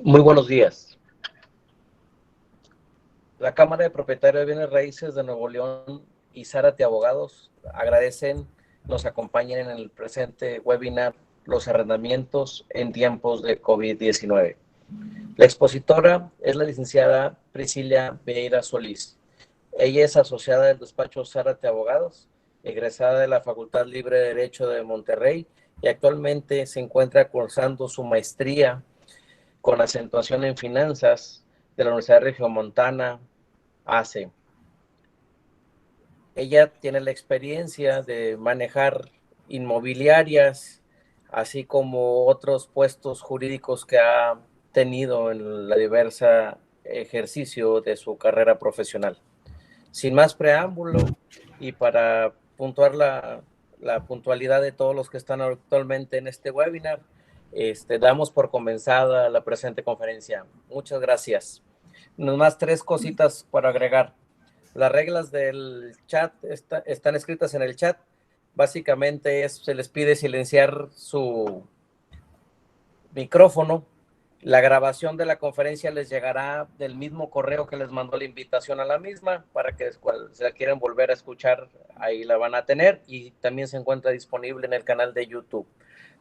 Muy buenos días. La Cámara de Propietarios de Bienes Raíces de Nuevo León y Zárate Abogados agradecen nos acompañen en el presente webinar Los arrendamientos en tiempos de COVID-19. La expositora es la licenciada Priscila Vieira Solís. Ella es asociada del despacho Zárate Abogados, egresada de la Facultad Libre de Derecho de Monterrey y actualmente se encuentra cursando su maestría con acentuación en finanzas de la Universidad Regiomontana ACE. Ella tiene la experiencia de manejar inmobiliarias, así como otros puestos jurídicos que ha tenido en la diversa ejercicio de su carrera profesional. Sin más preámbulo y para puntuar la puntualidad de todos los que están actualmente en este webinar, damos por comenzada la presente conferencia. Muchas gracias. Nomás tres cositas para agregar. Las reglas del chat están escritas en el chat. Básicamente se les pide silenciar su micrófono. La grabación de la conferencia les llegará del mismo correo que les mandó la invitación a la misma, para que si la quieren volver a escuchar, ahí la van a tener, y también se encuentra disponible en el canal de YouTube.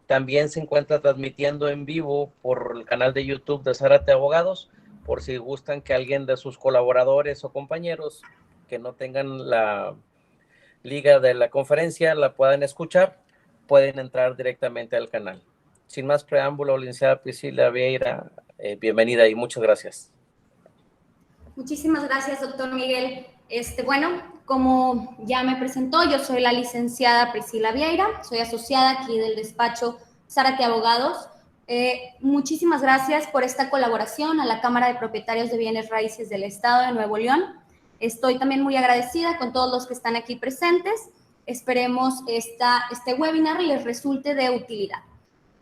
También se encuentra transmitiendo en vivo por el canal de YouTube de Zárate Abogados, por si gustan que alguien de sus colaboradores o compañeros que no tengan la liga de la conferencia la puedan escuchar, pueden entrar directamente al canal. Sin más preámbulo, licenciada Priscila Vieira, bienvenida y muchas gracias. Muchísimas gracias, doctor Miguel. Bueno, como ya me presentó, yo soy la licenciada Priscila Vieira, soy asociada aquí del despacho Zárate Abogados. Muchísimas gracias por esta colaboración a la Cámara de Propietarios de Bienes Raíces del Estado de Nuevo León. Estoy también muy agradecida con todos los que están aquí presentes. Esperemos este webinar les resulte de utilidad.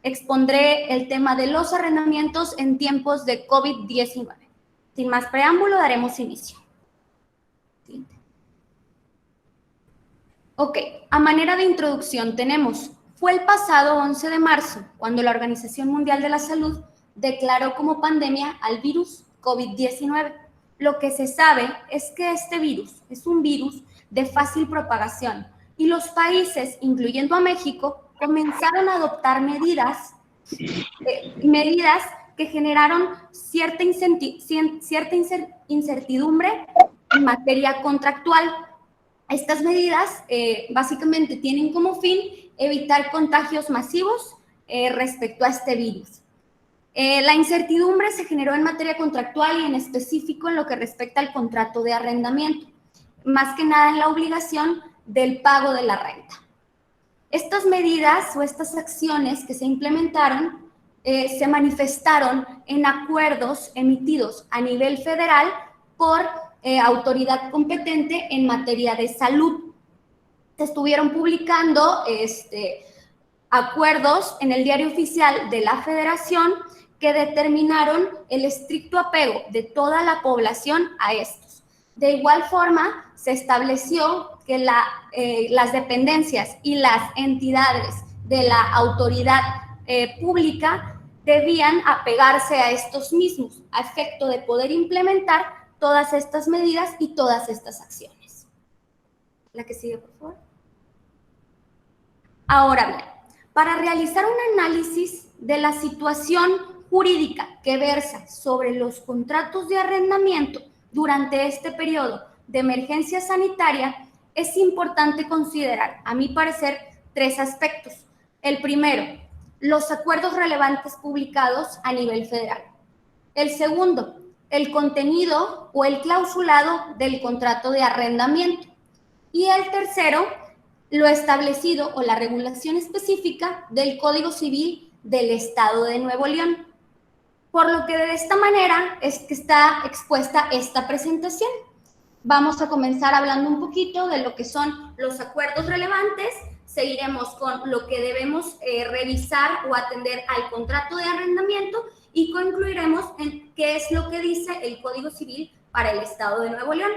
Expondré el tema de los arrendamientos en tiempos de COVID-19. Sin más preámbulo, daremos inicio. Siguiente. Ok, a manera de introducción tenemos, fue el pasado 11 de marzo cuando la Organización Mundial de la Salud declaró como pandemia al virus COVID-19. Lo que se sabe es que este virus es un virus de fácil propagación y los países, incluyendo a México, comenzaron a adoptar medidas que generaron cierta incertidumbre en materia contractual. Estas medidas básicamente tienen como fin evitar contagios masivos respecto a este virus. La incertidumbre se generó en materia contractual y en específico en lo que respecta al contrato de arrendamiento, más que nada en la obligación del pago de la renta. Estas medidas o estas acciones que se implementaron se manifestaron en acuerdos emitidos a nivel federal por autoridad competente en materia de salud. Se estuvieron publicando acuerdos en el Diario Oficial de la Federación que determinaron el estricto apego de toda la población a estos. De igual forma, se estableció que las dependencias y las entidades de la autoridad pública debían apegarse a estos mismos, a efecto de poder implementar todas estas medidas y todas estas acciones. La que sigue, por favor. Ahora bien, para realizar un análisis de la situación jurídica que versa sobre los contratos de arrendamiento durante este periodo de emergencia sanitaria, es importante considerar, a mi parecer, tres aspectos. El primero, los acuerdos relevantes publicados a nivel federal. El segundo, el contenido o el clausulado del contrato de arrendamiento. Y el tercero, lo establecido o la regulación específica del Código Civil del Estado de Nuevo León. Por lo que de esta manera es que está expuesta esta presentación. Vamos a comenzar hablando un poquito de lo que son los acuerdos relevantes, seguiremos con lo que debemos revisar o atender al contrato de arrendamiento y concluiremos en qué es lo que dice el Código Civil para el Estado de Nuevo León.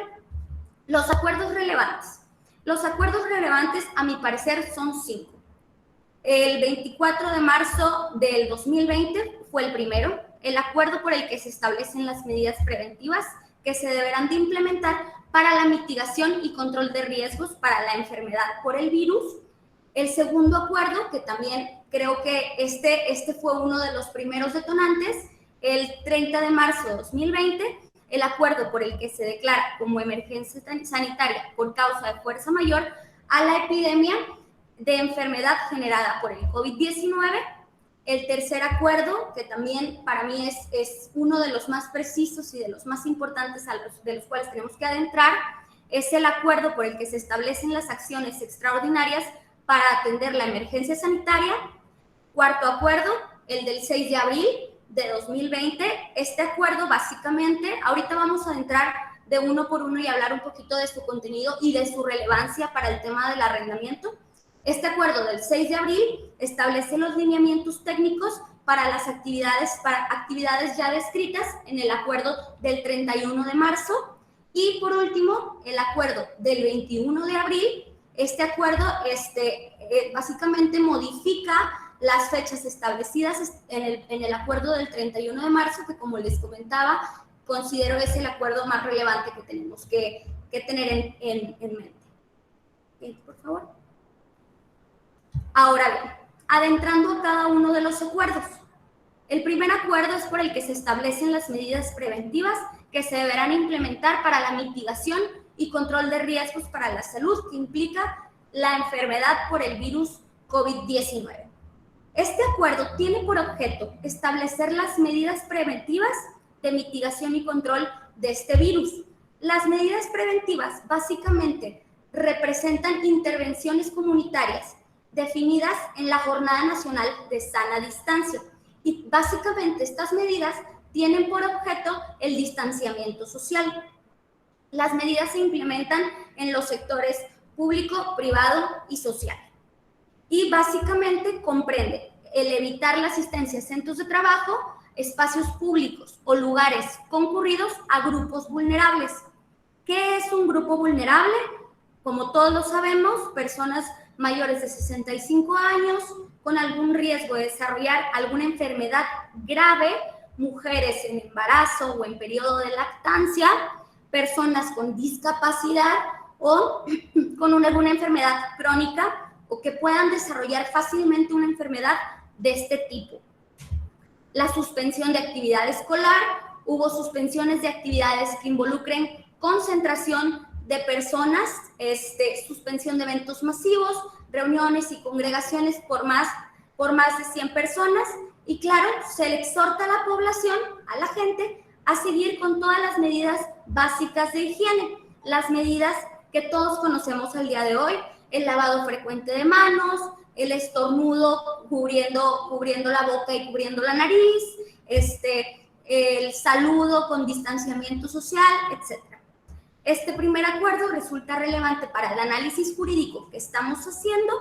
Los acuerdos relevantes. Los acuerdos relevantes, a mi parecer, son 5. El 24 de marzo del 2020 fue el primero, el acuerdo por el que se establecen las medidas preventivas que se deberán de implementar para la mitigación y control de riesgos para la enfermedad por el virus. El segundo acuerdo, que también creo que este fue uno de los primeros detonantes, el 30 de marzo de 2020, el acuerdo por el que se declara como emergencia sanitaria por causa de fuerza mayor a la epidemia de enfermedad generada por el COVID-19. El tercer acuerdo, que también para mí es uno de los más precisos y de los más importantes de los cuales tenemos que adentrar, es el acuerdo por el que se establecen las acciones extraordinarias para atender la emergencia sanitaria. Cuarto acuerdo, el del 6 de abril de 2020. Este acuerdo básicamente, ahorita vamos a entrar de uno por uno y hablar un poquito de su contenido y de su relevancia para el tema del arrendamiento. Este acuerdo del 6 de abril establece los lineamientos técnicos para las actividades ya descritas en el acuerdo del 31 de marzo. Y por último, el acuerdo del 21 de abril. Este acuerdo básicamente modifica las fechas establecidas en el acuerdo del 31 de marzo, que como les comentaba, considero es el acuerdo más relevante que tenemos que tener en mente. Por favor. Ahora bien, adentrando a cada uno de los acuerdos. El primer acuerdo es por el que se establecen las medidas preventivas que se deberán implementar para la mitigación y control de riesgos para la salud que implica la enfermedad por el virus COVID-19. Este acuerdo tiene por objeto establecer las medidas preventivas de mitigación y control de este virus. Las medidas preventivas básicamente representan intervenciones comunitarias definidas en la Jornada Nacional de Sana Distancia. Y básicamente estas medidas tienen por objeto el distanciamiento social. Las medidas se implementan en los sectores público, privado y social. Y básicamente comprende el evitar la asistencia a centros de trabajo, espacios públicos o lugares concurridos a grupos vulnerables. ¿Qué es un grupo vulnerable? Como todos lo sabemos, personas mayores de 65 años con algún riesgo de desarrollar alguna enfermedad grave, mujeres en embarazo o en periodo de lactancia, personas con discapacidad o con alguna enfermedad crónica o que puedan desarrollar fácilmente una enfermedad de este tipo. La suspensión de actividad escolar, hubo suspensiones de actividades que involucren concentración de personas, suspensión de eventos masivos, reuniones y congregaciones por más de 100 personas. Y claro, se le exhorta a la población, a la gente, a seguir con todas las medidas básicas de higiene, las medidas que todos conocemos al día de hoy, el lavado frecuente de manos, el estornudo cubriendo la boca y cubriendo la nariz, el saludo con distanciamiento social, etc. Este primer acuerdo resulta relevante para el análisis jurídico que estamos haciendo,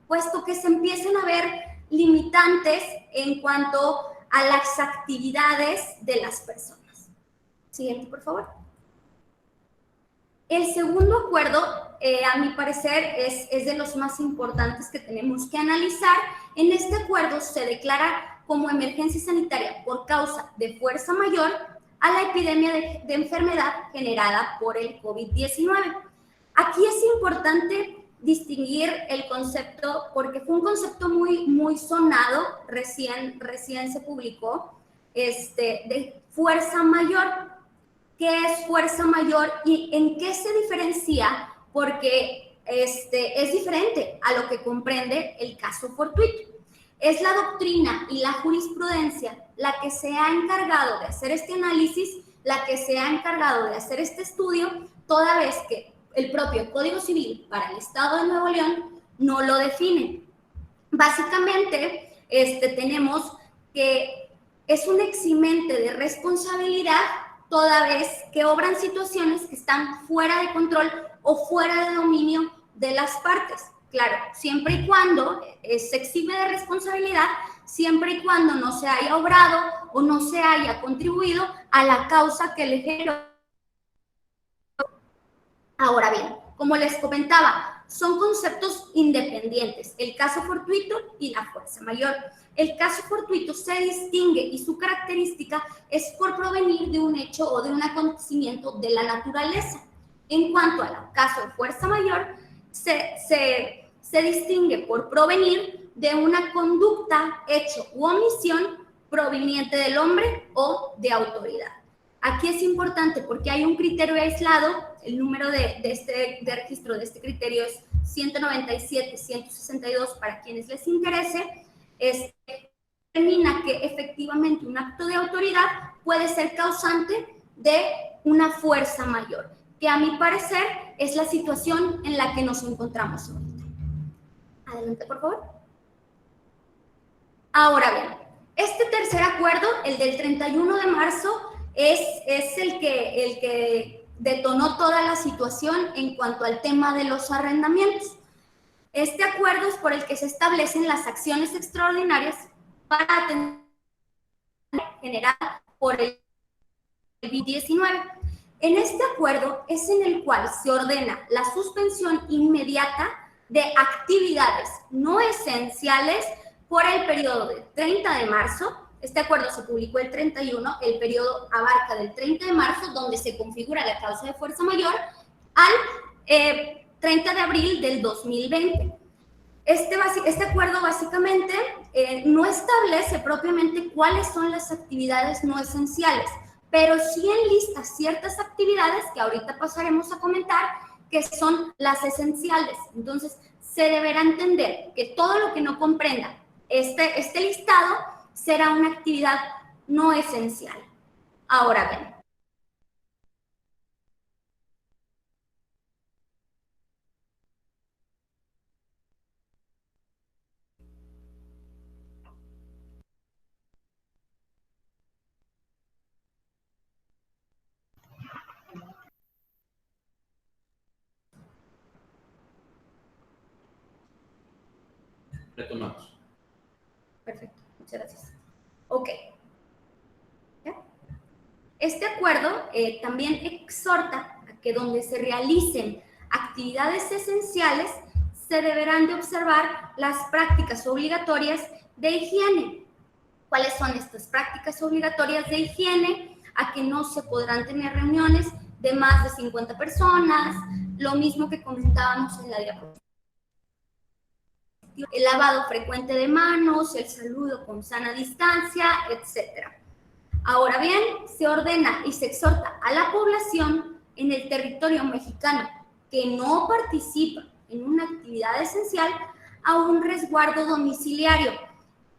puesto que se empiezan a ver limitantes en cuanto a las actividades de las personas. Siguiente, por favor. El segundo acuerdo, a mi parecer, es de los más importantes que tenemos que analizar. En este acuerdo se declara como emergencia sanitaria por causa de fuerza mayor a la epidemia de enfermedad generada por el COVID-19. Aquí es importante distinguir el concepto, porque fue un concepto muy sonado, recién se publicó, de fuerza mayor. ¿Qué es fuerza mayor y en qué se diferencia? Porque es diferente a lo que comprende el caso fortuito. Es la doctrina y la jurisprudencia la que se ha encargado de hacer este análisis, la que se ha encargado de hacer este estudio, toda vez que el propio Código Civil para el Estado de Nuevo León no lo define. Básicamente, tenemos que es un eximente de responsabilidad toda vez que obran situaciones que están fuera de control o fuera de dominio de las partes. Claro, siempre y cuando se exime de responsabilidad, siempre y cuando no se haya obrado o no se haya contribuido a la causa que le generó. Ahora bien, como les comentaba, son conceptos independientes, el caso fortuito y la fuerza mayor. El caso fortuito se distingue y su característica es por provenir de un hecho o de un acontecimiento de la naturaleza. En cuanto al caso de fuerza mayor, se distingue por provenir de una conducta, hecho u omisión proveniente del hombre o de autoridad. Aquí es importante porque hay un criterio aislado, el número de registro de este criterio es 197-162 para quienes les interese, determina que efectivamente un acto de autoridad puede ser causante de una fuerza mayor, que a mi parecer es la situación en la que nos encontramos ahorita. Adelante, por favor. Ahora bien, este tercer acuerdo, el del 31 de marzo, es el que detonó toda la situación en cuanto al tema de los arrendamientos. Este acuerdo es por el que se establecen las acciones extraordinarias para atender generada por el COVID-19. En este acuerdo es en el cual se ordena la suspensión inmediata de actividades no esenciales por el periodo del 30 de marzo. Este acuerdo se publicó el 31, el periodo abarca del 30 de marzo, donde se configura la causa de fuerza mayor, al 30 de abril del 2020. Este acuerdo básicamente no establece propiamente cuáles son las actividades no esenciales, pero sí enlista ciertas actividades que ahorita pasaremos a comentar, que son las esenciales. Entonces, se deberá entender que todo lo que no comprenda este listado será una actividad no esencial. Ahora bien, retomamos. Perfecto, muchas gracias. Ok. ¿Ya? Este acuerdo también exhorta a que donde se realicen actividades esenciales se deberán de observar las prácticas obligatorias de higiene. ¿Cuáles son estas prácticas obligatorias de higiene? A que no se podrán tener reuniones de más de 50 personas, lo mismo que comentábamos en la diapositiva. El lavado frecuente de manos, el saludo con sana distancia, etc. Ahora bien, se ordena y se exhorta a la población en el territorio mexicano que no participa en una actividad esencial a un resguardo domiciliario.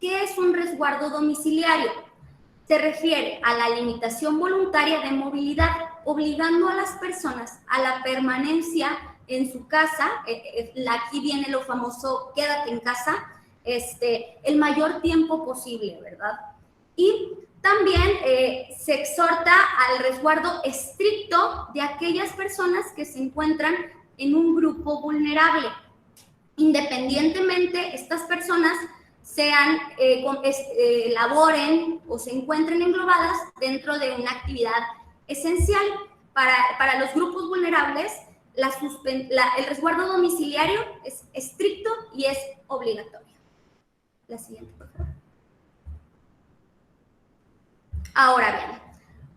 ¿Qué es un resguardo domiciliario? Se refiere a la limitación voluntaria de movilidad, obligando a las personas a la permanencia en su casa. Aquí viene lo famoso quédate en casa, el mayor tiempo posible, ¿verdad? Y también se exhorta al resguardo estricto de aquellas personas que se encuentran en un grupo vulnerable. Independientemente, estas personas laboren o se encuentren englobadas dentro de una actividad esencial. Para los grupos vulnerables, el resguardo domiciliario es estricto y es obligatorio. La siguiente, por favor. Ahora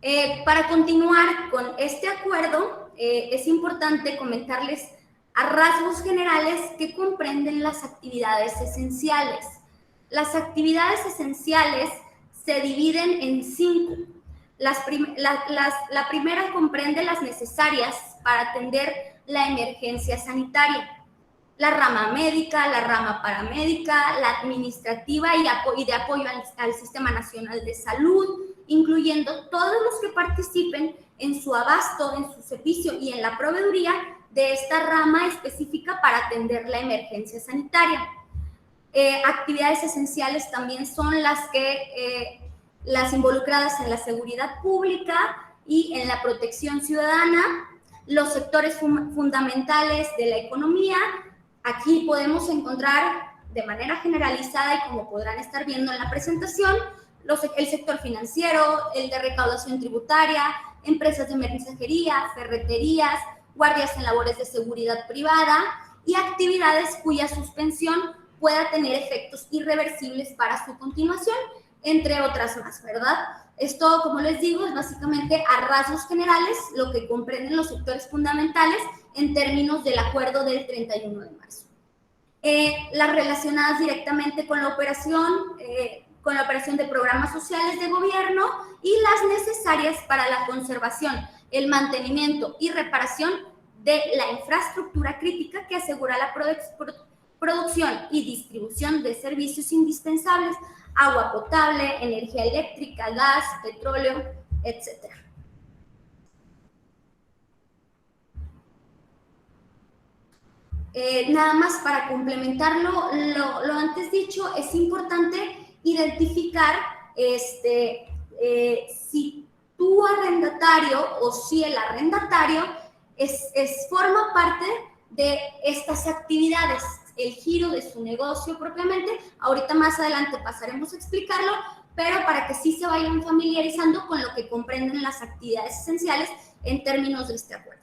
bien, para continuar con este acuerdo, es importante comentarles a rasgos generales que comprenden las actividades esenciales. Las actividades esenciales se dividen en 5. La primera comprende las necesarias para atender la emergencia sanitaria. La rama médica, la rama paramédica, la administrativa y de apoyo al Sistema Nacional de Salud, incluyendo todos los que participen en su abasto, en su servicio y en la proveeduría de esta rama específica para atender la emergencia sanitaria. Actividades esenciales también son las involucradas en la seguridad pública y en la protección ciudadana, los sectores fundamentales de la economía. Aquí podemos encontrar de manera generalizada y como podrán estar viendo en la presentación, el sector financiero, el de recaudación tributaria, empresas de mensajería, ferreterías, guardias en labores de seguridad privada y actividades cuya suspensión pueda tener efectos irreversibles para su continuación, entre otras más, ¿verdad? Esto, como les digo, es básicamente a rasgos generales lo que comprenden los sectores fundamentales en términos del acuerdo del 31 de marzo. Las relacionadas directamente con la operación de programas sociales de gobierno y las necesarias para la conservación, el mantenimiento y reparación de la infraestructura crítica que asegura la producción y distribución de servicios indispensables, agua potable, energía eléctrica, gas, petróleo, etc. Nada más para complementar lo antes dicho, es importante identificar si tu arrendatario o si el arrendatario forma parte de estas actividades, el giro de su negocio propiamente. Ahorita más adelante pasaremos a explicarlo, pero para que sí se vayan familiarizando con lo que comprenden las actividades esenciales en términos de este acuerdo.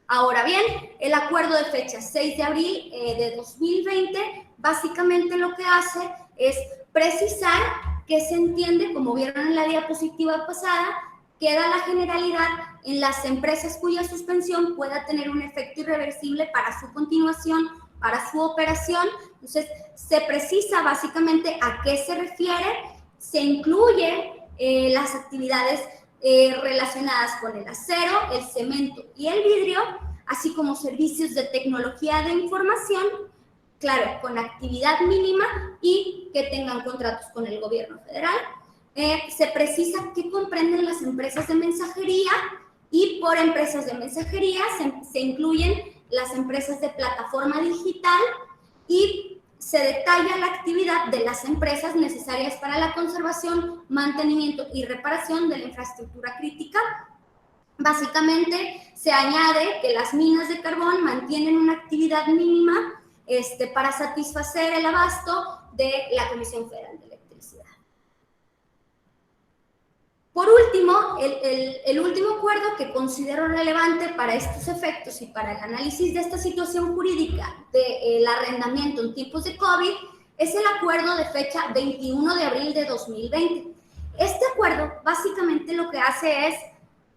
Ahora bien, el acuerdo de fecha 6 de abril de 2020 básicamente lo que hace es precisar que se entiende, como vieron en la diapositiva pasada, queda la generalidad en las empresas cuya suspensión pueda tener un efecto irreversible para su continuación, para su operación. Entonces, se precisa básicamente a qué se refiere, se incluye las actividades relacionadas con el acero, el cemento y el vidrio, así como servicios de tecnología de información, claro, con actividad mínima y que tengan contratos con el gobierno federal. Se precisa qué comprenden las empresas de mensajería, y por empresas de mensajería se incluyen las empresas de plataforma digital, y se detalla la actividad de las empresas necesarias para la conservación, mantenimiento y reparación de la infraestructura crítica. Básicamente se añade que las minas de carbón mantienen una actividad mínima para satisfacer el abasto de la Comisión Federal de Electricidad. Por último, el último acuerdo que considero relevante para estos efectos y para el análisis de esta situación jurídica del arrendamiento en tiempos de COVID es el acuerdo de fecha 21 de abril de 2020. Este acuerdo básicamente lo que hace es,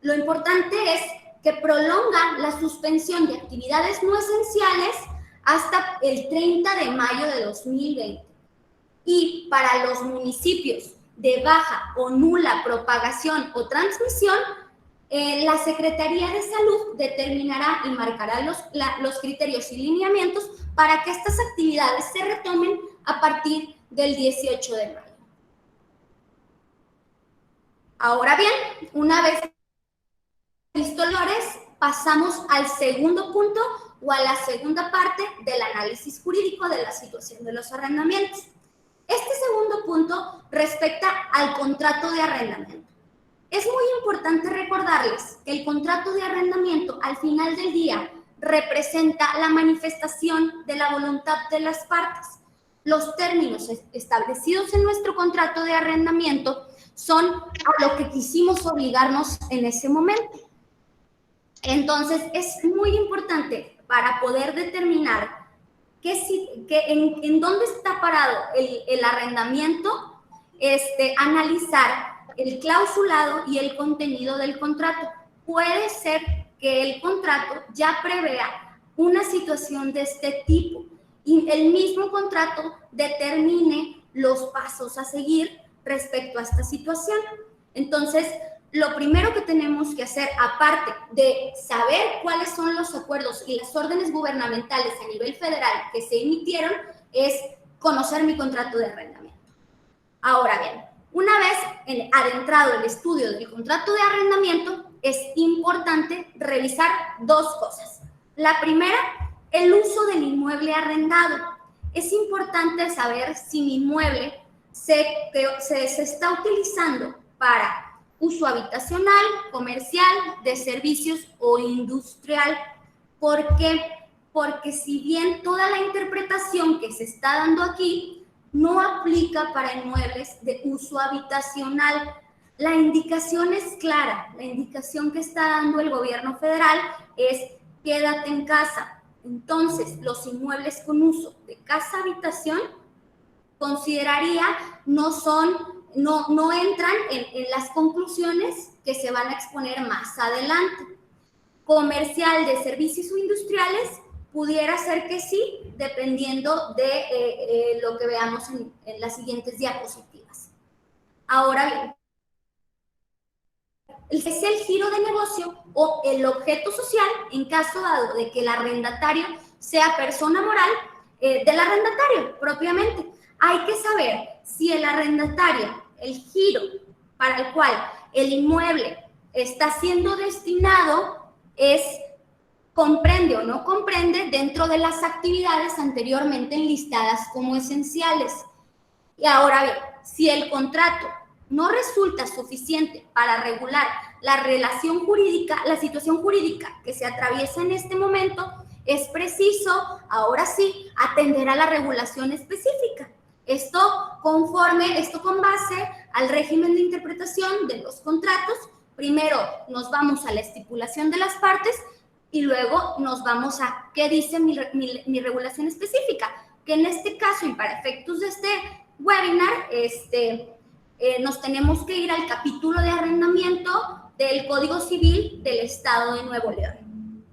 lo importante es que prolonga la suspensión de actividades no esenciales hasta el 30 de mayo de 2020. Y para los municipios de baja o nula propagación o transmisión, la Secretaría de Salud determinará y marcará los criterios y lineamientos para que estas actividades se retomen a partir del 18 de mayo. Ahora bien, una vez visto Lores, pasamos al segundo punto o a la segunda parte del análisis jurídico de la situación de los arrendamientos. Este segundo punto respecta al contrato de arrendamiento. Es muy importante recordarles que el contrato de arrendamiento al final del día representa la manifestación de la voluntad de las partes. Los términos establecidos en nuestro contrato de arrendamiento son a lo que quisimos obligarnos en ese momento. Entonces, es muy importante para poder determinar en dónde está parado el arrendamiento, analizar el clausulado y el contenido del contrato. Puede ser que el contrato ya prevea una situación de este tipo y el mismo contrato determine los pasos a seguir respecto a esta situación. Entonces, lo primero que tenemos que hacer, aparte de saber cuáles son los acuerdos y las órdenes gubernamentales a nivel federal que se emitieron, es conocer mi contrato de arrendamiento. Ahora bien, una vez adentrado el estudio del contrato de arrendamiento, es importante revisar dos cosas. La primera, el uso del inmueble arrendado. Es importante saber si mi inmueble se está utilizando para uso habitacional, comercial, de servicios o industrial. ¿Por qué? Porque si bien toda la interpretación que se está dando aquí no aplica para inmuebles de uso habitacional, la indicación es clara. La indicación que está dando el gobierno federal es quédate en casa. Entonces, los inmuebles con uso de casa-habitación consideraría no entran en las conclusiones que se van a exponer más adelante. Comercial, de servicios o industriales, pudiera ser que sí, dependiendo de lo que veamos en las siguientes diapositivas. Ahora bien, es el giro de negocio o el objeto social en caso dado de que el arrendatario sea persona moral del arrendatario propiamente. Hay que saber si el arrendatario, el giro para el cual el inmueble está siendo destinado comprende o no comprende dentro de las actividades anteriormente enlistadas como esenciales. Y ahora bien, si el contrato no resulta suficiente para regular la relación jurídica, la situación jurídica que se atraviesa en este momento, es preciso, ahora sí, atender a la regulación específica. Esto con base al régimen de interpretación de los contratos. Primero nos vamos a la estipulación de las partes y luego nos vamos a qué dice mi regulación específica, que en este caso y para efectos de este webinar, nos tenemos que ir al capítulo de arrendamiento del Código Civil del Estado de Nuevo León.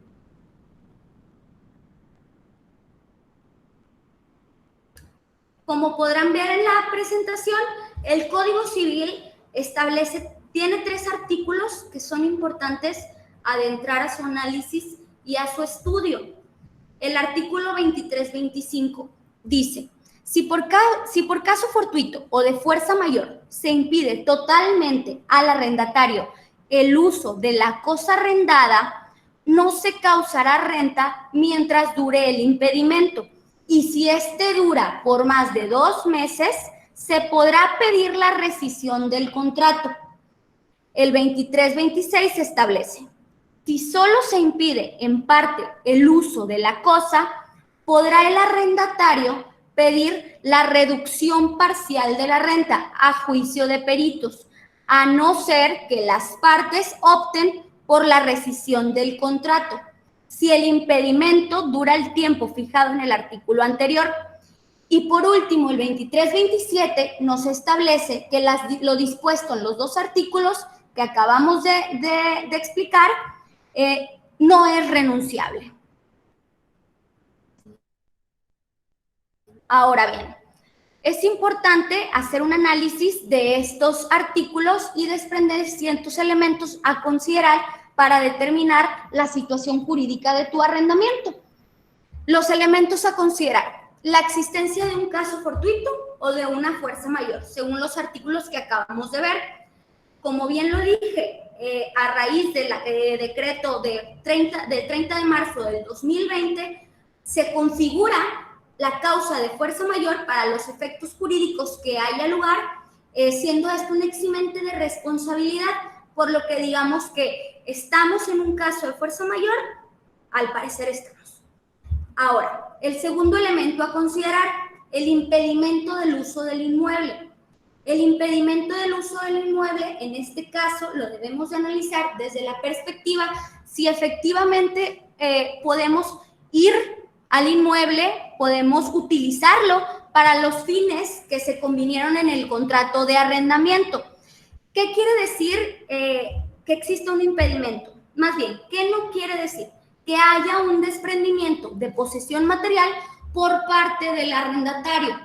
Como podrán ver en la presentación, el Código Civil tiene 3 artículos que son importantes adentrar a su análisis y a su estudio. El artículo 23-25 dice: si por caso fortuito o de fuerza mayor se impide totalmente al arrendatario el uso de la cosa arrendada, no se causará renta mientras dure el impedimento. Y si este dura por más de 2 meses, se podrá pedir la rescisión del contrato. El 23-26 establece: si solo se impide en parte el uso de la cosa, podrá el arrendatario pedir la reducción parcial de la renta a juicio de peritos, a no ser que las partes opten por la rescisión del contrato, si el impedimento dura el tiempo fijado en el artículo anterior. Y por último, el 23-27 nos establece que lo dispuesto en los 2 artículos que acabamos de explicar no es renunciable. Ahora bien, es importante hacer un análisis de estos artículos y desprender ciertos elementos a considerar para determinar la situación jurídica de tu arrendamiento. Los elementos a considerar: la existencia de un caso fortuito o de una fuerza mayor, según los artículos que acabamos de ver. Como bien lo dije, a raíz del decreto del 30 de marzo del 2020, se configura la causa de fuerza mayor para los efectos jurídicos que haya lugar, siendo esto un eximente de responsabilidad, por lo que digamos que estamos en un caso de fuerza mayor, al parecer estamos. Ahora, el segundo elemento a considerar: el impedimento del uso del inmueble. El impedimento del uso del inmueble, en este caso, lo debemos de analizar desde la perspectiva si efectivamente podemos ir al inmueble, podemos utilizarlo para los fines que se convinieron en el contrato de arrendamiento. ¿Qué quiere decir que exista un impedimento? Más bien, ¿qué no quiere decir? Que haya un desprendimiento de posesión material por parte del arrendatario.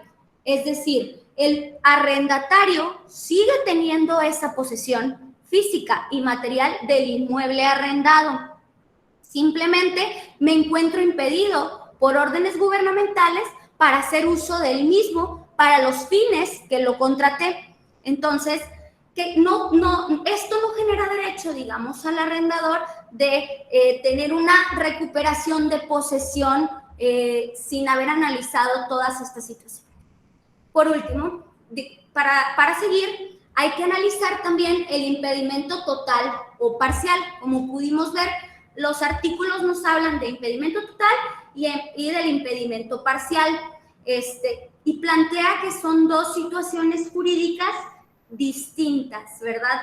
Es decir, el arrendatario sigue teniendo esa posesión física y material del inmueble arrendado. Simplemente me encuentro impedido por órdenes gubernamentales para hacer uso del mismo para los fines que lo contraté. Entonces, esto no genera derecho, digamos, al arrendador de tener una recuperación de posesión sin haber analizado todas estas situaciones. Por último, para seguir, hay que analizar también el impedimento total o parcial. Como pudimos ver, los artículos nos hablan de impedimento total y del impedimento parcial, y plantea que son 2 situaciones jurídicas distintas, ¿verdad?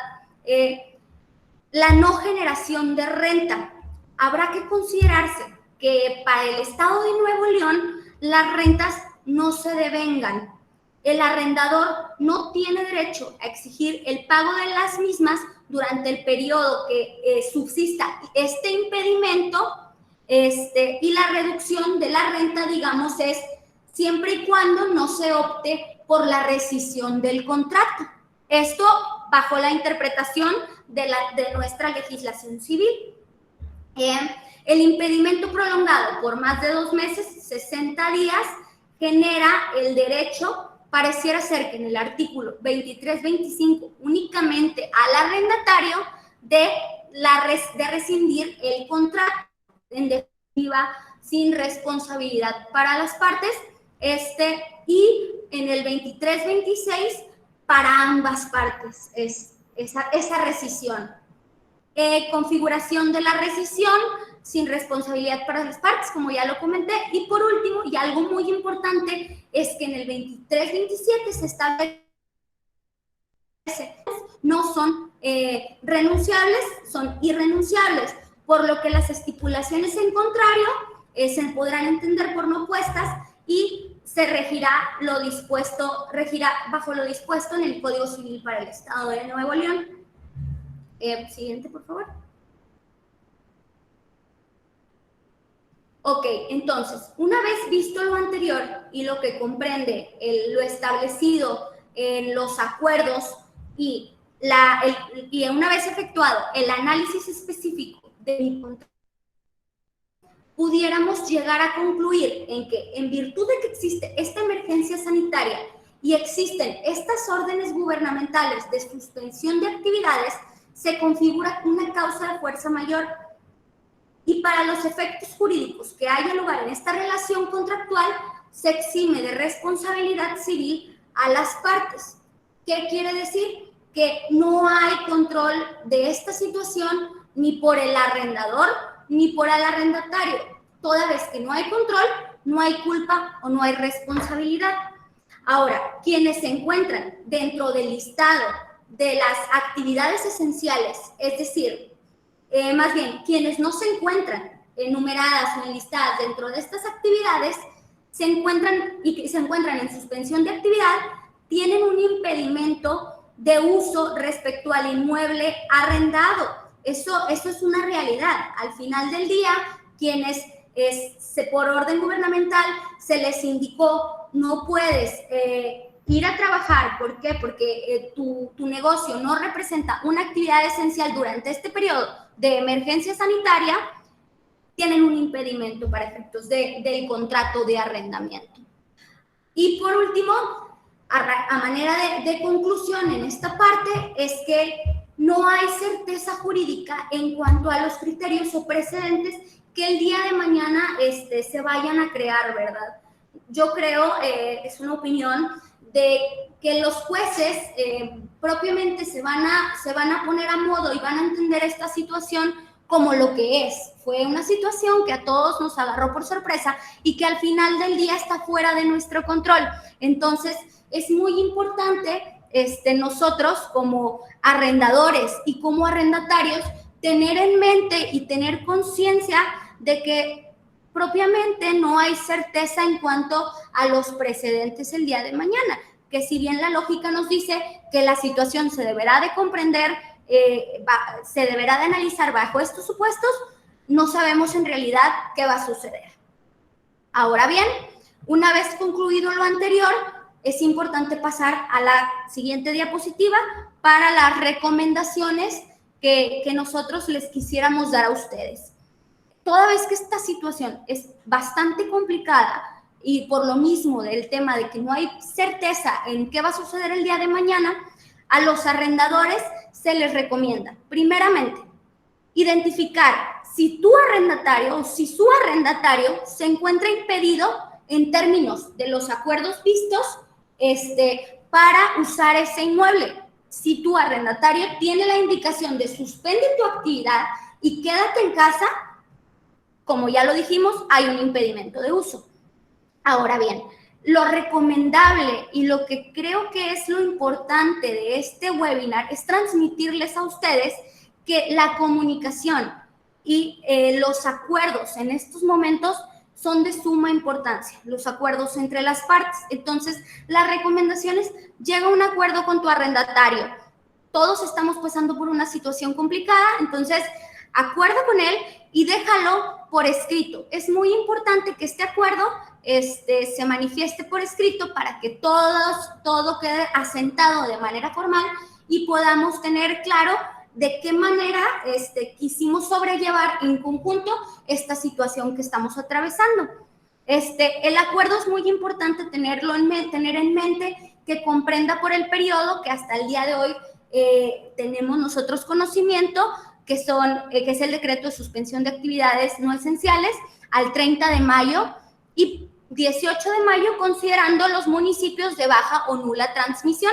La no generación de renta. Habrá que considerarse que para el Estado de Nuevo León las rentas no se devengan. El arrendador no tiene derecho a exigir el pago de las mismas durante el periodo que subsista este impedimento, y la reducción de la renta, digamos, es siempre y cuando no se opte por la rescisión del contrato. Esto bajo la interpretación de nuestra legislación civil. El impedimento prolongado por más de 2 meses, 60 días, genera el derecho, pareciera ser que en el artículo 23-25, únicamente al arrendatario de rescindir el contrato, en definitiva, sin responsabilidad para las partes, y en el 23-26 para ambas partes es esa rescisión. Configuración de la rescisión sin responsabilidad para las partes, como ya lo comenté. Y por último, y algo muy importante, es que en el 23-27 se establece no son renunciables, son irrenunciables, por lo que las estipulaciones en contrario se podrán entender por no puestas y se regirá bajo lo dispuesto en el Código Civil para el Estado de Nuevo León. Siguiente, por favor. Ok, entonces, una vez visto lo anterior y lo que comprende lo establecido en los acuerdos y una vez efectuado el análisis específico de mi contrato, pudiéramos llegar a concluir en que, en virtud de que existe esta emergencia sanitaria y existen estas órdenes gubernamentales de suspensión de actividades, se configura una causa de fuerza mayor, y para los efectos jurídicos que haya lugar en esta relación contractual, se exime de responsabilidad civil a las partes. ¿Qué quiere decir? Que no hay control de esta situación ni por el arrendador ni por el arrendatario. Toda vez que no hay control, no hay culpa o no hay responsabilidad. Ahora, quienes se encuentran dentro del listado de las actividades esenciales, es decir, más bien, quienes no se encuentran enumeradas o enlistadas dentro de estas actividades, se encuentran en suspensión de actividad, tienen un impedimento de uso respecto al inmueble arrendado. Eso es una realidad. Al final del día, quienes por orden gubernamental se les indicó no puedes ir a trabajar. ¿Por qué? Porque tu negocio no representa una actividad esencial durante este periodo de emergencia sanitaria, tienen un impedimento para efectos del contrato de arrendamiento. Y por último, a manera de conclusión en esta parte, es que no hay certeza jurídica en cuanto a los criterios o precedentes que el día de mañana se vayan a crear, ¿verdad? Yo creo, es una opinión, de que los jueces propiamente se van a poner a modo y van a entender esta situación como lo que es. Fue una situación que a todos nos agarró por sorpresa y que al final del día está fuera de nuestro control. Entonces, es muy importante nosotros como arrendadores y como arrendatarios tener en mente y tener conciencia de que propiamente no hay certeza en cuanto a los precedentes el día de mañana, que si bien la lógica nos dice que la situación se deberá de comprender, se deberá de analizar bajo estos supuestos, no sabemos en realidad qué va a suceder. Ahora bien, una vez concluido lo anterior, es importante pasar a la siguiente diapositiva para las recomendaciones que nosotros les quisiéramos dar a ustedes. Toda vez que esta situación es bastante complicada y por lo mismo del tema de que no hay certeza en qué va a suceder el día de mañana, a los arrendadores se les recomienda, primeramente, identificar si tu arrendatario o si su arrendatario se encuentra impedido en términos de los acuerdos vistos para usar ese inmueble. Si tu arrendatario tiene la indicación de suspende tu actividad y quédate en casa, como ya lo dijimos, hay un impedimento de uso. Ahora bien, lo recomendable y lo que creo que es lo importante de este webinar es transmitirles a ustedes que la comunicación y los acuerdos en estos momentos son de suma importancia, los acuerdos entre las partes. Entonces, las recomendaciones, llega a un acuerdo con tu arrendatario. Todos estamos pasando por una situación complicada, entonces acuerda con él y déjalo por escrito. Es muy importante que este acuerdo se manifieste por escrito para que todo quede asentado de manera formal y podamos tener claro de qué manera quisimos sobrellevar en conjunto esta situación que estamos atravesando. El acuerdo es muy importante tener en mente que comprenda por el periodo que hasta el día de hoy tenemos nosotros conocimiento, que es el decreto de suspensión de actividades no esenciales al 30 de mayo y 18 de mayo considerando los municipios de baja o nula transmisión.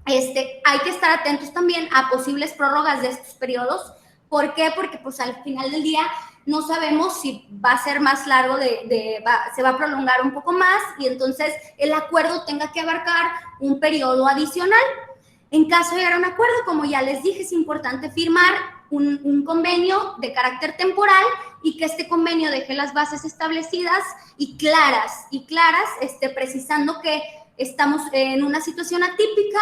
Hay que estar atentos también a posibles prórrogas de estos periodos. ¿Por qué? Porque pues al final del día no sabemos si va a ser más largo, se va a prolongar un poco más y entonces el acuerdo tenga que abarcar un periodo adicional. En caso de llegar a un acuerdo, como ya les dije, es importante firmar un convenio de carácter temporal y que este convenio deje las bases establecidas y claras, precisando que estamos en una situación atípica,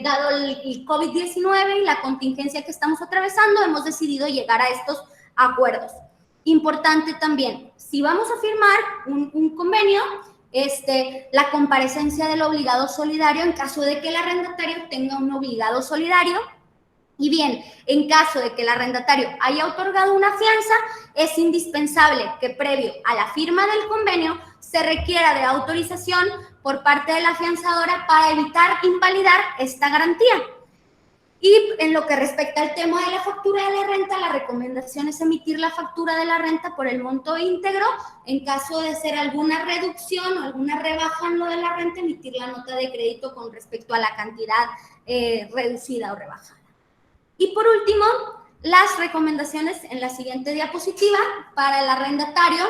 dado el COVID-19 y la contingencia que estamos atravesando, hemos decidido llegar a estos acuerdos. Importante también, si vamos a firmar un convenio, la comparecencia del obligado solidario en caso de que el arrendatario tenga un obligado solidario. Y bien, en caso de que el arrendatario haya otorgado una fianza, es indispensable que previo a la firma del convenio se requiera de autorización por parte de la afianzadora para evitar invalidar esta garantía. Y en lo que respecta al tema de la factura de la renta, la recomendación es emitir la factura de la renta por el monto íntegro. En caso de ser alguna reducción o alguna rebaja en lo de la renta, emitir la nota de crédito con respecto a la cantidad reducida o rebajada. Y por último, las recomendaciones en la siguiente diapositiva para el arrendatario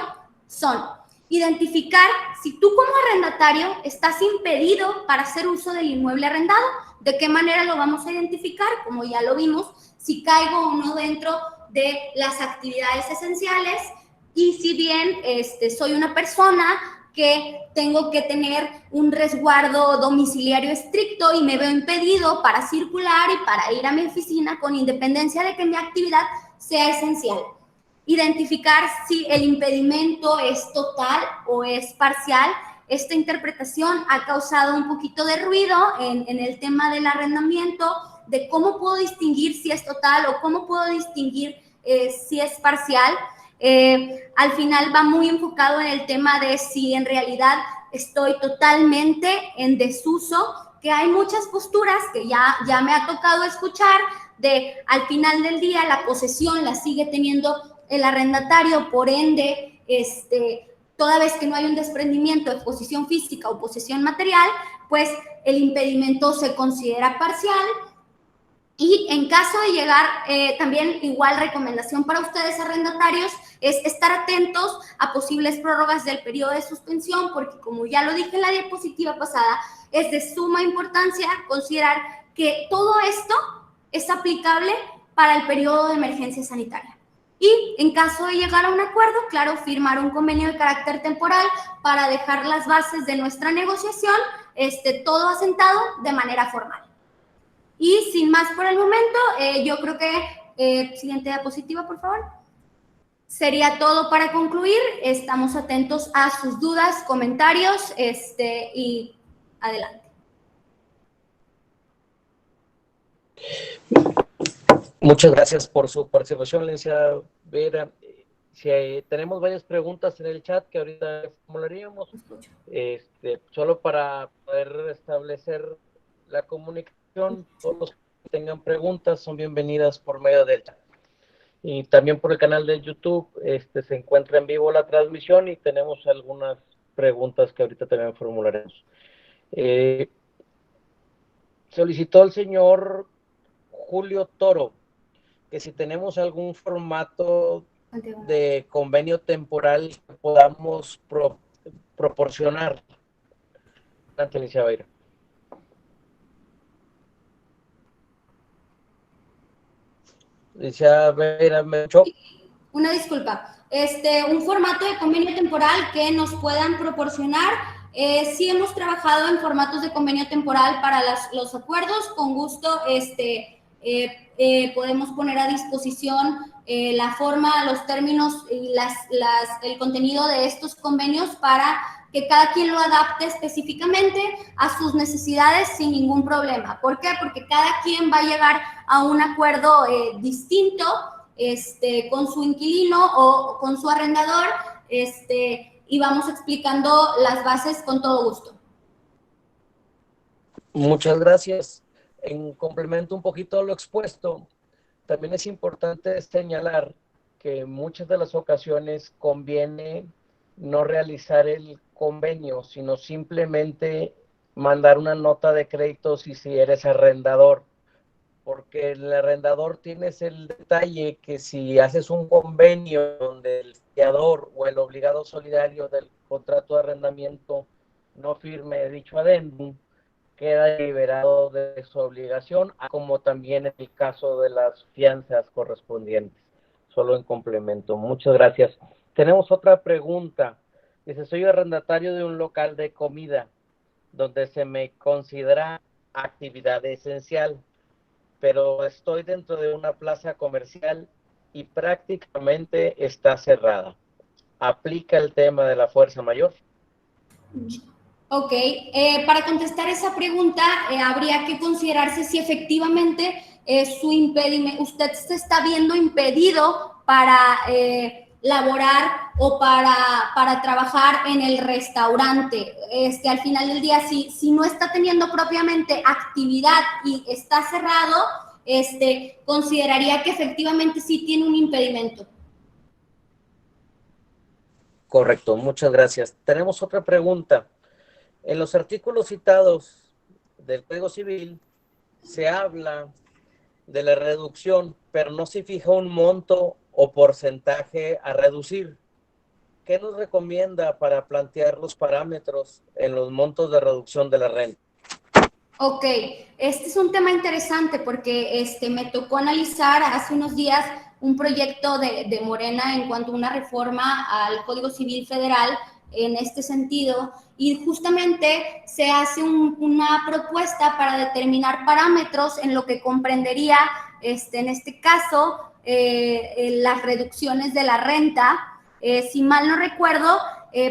son identificar si tú como arrendatario estás impedido para hacer uso del inmueble arrendado. ¿De qué manera lo vamos a identificar? Como ya lo vimos, si caigo o no dentro de las actividades esenciales y si bien soy una persona que tengo que tener un resguardo domiciliario estricto y me veo impedido para circular y para ir a mi oficina con independencia de que mi actividad sea esencial. Identificar si el impedimento es total o es parcial. Esta interpretación ha causado un poquito de ruido en el tema del arrendamiento, de cómo puedo distinguir si es total o cómo puedo distinguir si es parcial. Al final va muy enfocado en el tema de si en realidad estoy totalmente en desuso, que hay muchas posturas que ya me ha tocado escuchar, de al final del día la posesión la sigue teniendo el arrendatario, por ende, toda vez que no hay un desprendimiento de posesión física o posesión material, pues el impedimento se considera parcial. Y en caso de llegar, también igual recomendación para ustedes arrendatarios, es estar atentos a posibles prórrogas del periodo de suspensión, porque como ya lo dije en la diapositiva pasada, es de suma importancia considerar que todo esto es aplicable para el periodo de emergencia sanitaria. Y en caso de llegar a un acuerdo, claro, firmar un convenio de carácter temporal para dejar las bases de nuestra negociación, todo asentado de manera formal. Y sin más por el momento, yo creo que, siguiente diapositiva, por favor. Sería todo para concluir. Estamos atentos a sus dudas, comentarios, y adelante. Muchas gracias por su participación, licenciada Vera. Si tenemos varias preguntas en el chat que ahorita formularíamos, solo para poder establecer la comunicación, todos los que tengan preguntas son bienvenidas por medio del chat. Y también por el canal de YouTube se encuentra en vivo la transmisión y tenemos algunas preguntas que ahorita también formularemos. Solicitó el señor Julio Toro que si tenemos algún formato de convenio temporal que podamos proporcionar. Adelante, licenciada Beira. Licenciada Vera, ¿me escuchó? Una disculpa. Un formato de convenio temporal que nos puedan proporcionar. Sí hemos trabajado en formatos de convenio temporal para los acuerdos. Con gusto podemos poner a disposición la forma, los términos y el contenido de estos convenios para que cada quien lo adapte específicamente a sus necesidades sin ningún problema. ¿Por qué? Porque cada quien va a llegar a un acuerdo distinto con su inquilino o con su arrendador, y vamos explicando las bases con todo gusto. Muchas gracias. En complemento un poquito a lo expuesto, también es importante señalar que en muchas de las ocasiones conviene no realizar el convenio, sino simplemente mandar una nota de crédito si eres arrendador, porque el arrendador tienes el detalle que si haces un convenio donde el fiador o el obligado solidario del contrato de arrendamiento no firme dicho adendum, queda liberado de su obligación, como también en el caso de las fianzas correspondientes. Solo en complemento. Muchas gracias. Tenemos otra pregunta. Dice, soy arrendatario de un local de comida donde se me considera actividad esencial, pero estoy dentro de una plaza comercial y prácticamente está cerrada. ¿Aplica el tema de la fuerza mayor? Ok, para contestar esa pregunta, habría que considerarse si efectivamente su impedimento, usted se está viendo impedido para laborar o para trabajar en el restaurante. Al final del día, si no está teniendo propiamente actividad y está cerrado, consideraría que efectivamente sí tiene un impedimento. Correcto, muchas gracias. Tenemos otra pregunta. En los artículos citados del Código Civil se habla de la reducción, pero no se fija un monto o porcentaje a reducir. ¿Qué nos recomienda para plantear los parámetros en los montos de reducción de la renta? Ok, este es un tema interesante porque me tocó analizar hace unos días un proyecto de Morena en cuanto a una reforma al Código Civil Federal en este sentido, y justamente se hace una propuesta para determinar parámetros en lo que comprendería, en este caso, las reducciones de la renta. Si mal no recuerdo,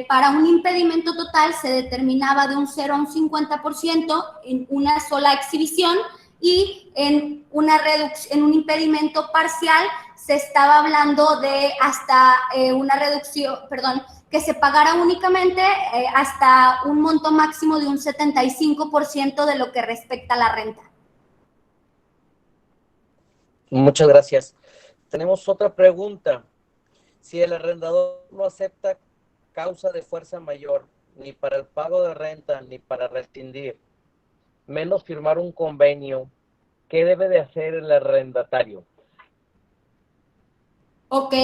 para un impedimento total se determinaba de un 0 a un 50% en una sola exhibición, y en un impedimento parcial se estaba hablando de hasta una reducción, que se pagara únicamente hasta un monto máximo de un 75% de lo que respecta a la renta. Muchas gracias. Tenemos otra pregunta. Si el arrendador no acepta causa de fuerza mayor, ni para el pago de renta, ni para rescindir, menos firmar un convenio, ¿qué debe de hacer el arrendatario? Ok,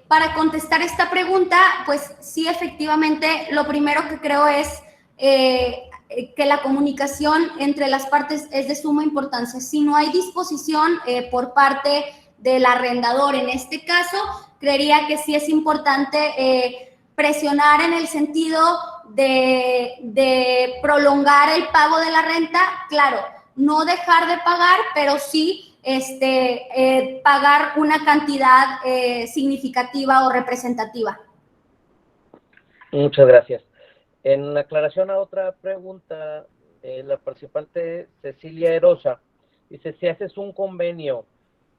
para contestar esta pregunta, pues sí, efectivamente, lo primero que creo es que la comunicación entre las partes es de suma importancia. Si no hay disposición por parte del arrendador, en este caso, creería que sí es importante presionar en el sentido de prolongar el pago de la renta. Claro, no dejar de pagar, pero sí pagar una cantidad significativa o representativa. Muchas gracias. En aclaración a otra pregunta, la participante Cecilia Erosa dice, si haces un convenio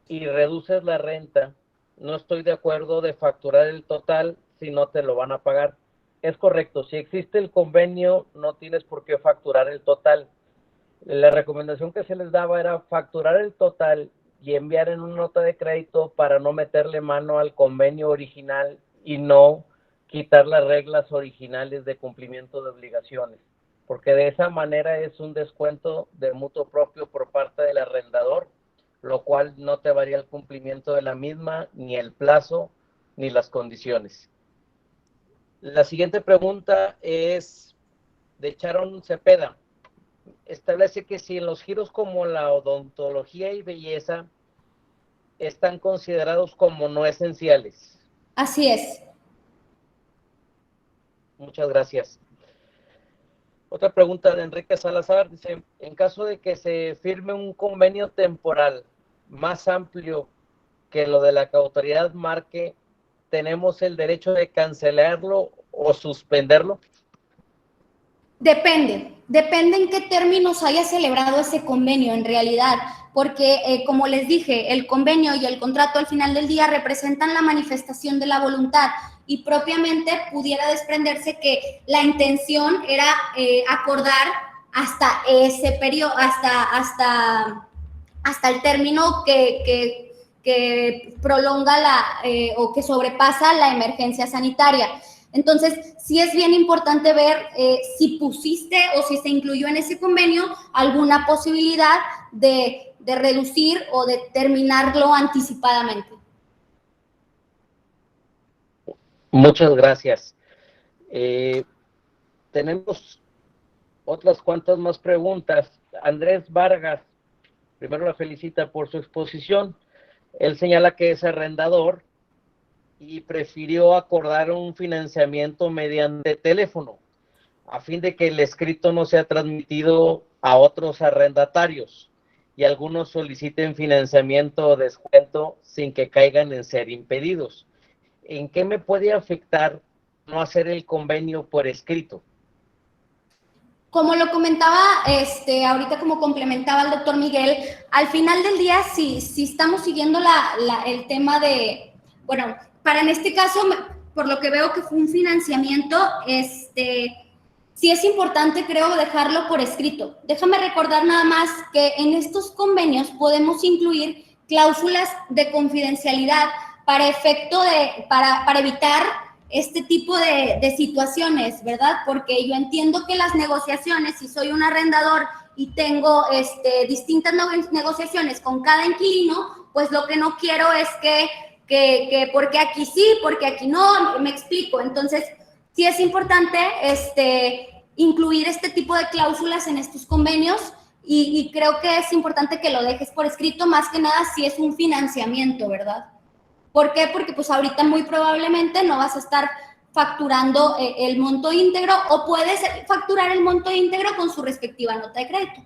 y reduces la renta, no estoy de acuerdo de facturar el total si no te lo van a pagar. Es correcto, si existe el convenio, no tienes por qué facturar el total. La recomendación que se les daba era facturar el total y enviar en una nota de crédito para no meterle mano al convenio original y no quitar las reglas originales de cumplimiento de obligaciones, porque de esa manera es un descuento de mutuo propio por parte del arrendador, lo cual no te varía el cumplimiento de la misma, ni el plazo, ni las condiciones. La siguiente pregunta es de Sharon Cepeda. Establece que si en los giros como la odontología y belleza están considerados como no esenciales. Así es. Muchas gracias. Otra pregunta de Enrique Salazar, dice, en caso de que se firme un convenio temporal más amplio que lo de la que autoridad marque, ¿tenemos el derecho de cancelarlo o suspenderlo? Depende en qué términos haya celebrado ese convenio en realidad, porque como les dije, el convenio y el contrato al final del día representan la manifestación de la voluntad y propiamente pudiera desprenderse que la intención era acordar hasta ese periodo, hasta el término que prolonga o que sobrepasa la emergencia sanitaria. Entonces, sí es bien importante ver si pusiste o si se incluyó en ese convenio alguna posibilidad de reducir o de terminarlo anticipadamente. Muchas gracias. Tenemos otras cuantas más preguntas. Andrés Vargas, primero la felicita por su exposición. Él señala que es arrendador y prefirió acordar un financiamiento mediante teléfono, a fin de que el escrito no sea transmitido a otros arrendatarios y algunos soliciten financiamiento o descuento sin que caigan en ser impedidos. ¿En qué me puede afectar no hacer el convenio por escrito? Como lo comentaba, ahorita como complementaba el doctor Miguel, al final del día, si estamos siguiendo el tema de, bueno, para en este caso, por lo que veo que fue un financiamiento, sí es importante, creo, dejarlo por escrito. Déjame recordar nada más que en estos convenios podemos incluir cláusulas de confidencialidad para para evitar este tipo de situaciones, ¿verdad? Porque yo entiendo que las negociaciones, si soy un arrendador y tengo distintas negociaciones con cada inquilino, pues lo que no quiero es que porque aquí sí, porque aquí no, me explico. Entonces, sí es importante incluir este tipo de cláusulas en estos convenios y creo que es importante que lo dejes por escrito, más que nada si es un financiamiento, ¿verdad? ¿Por qué? Porque pues ahorita muy probablemente no vas a estar facturando el monto íntegro o puedes facturar el monto íntegro con su respectiva nota de crédito.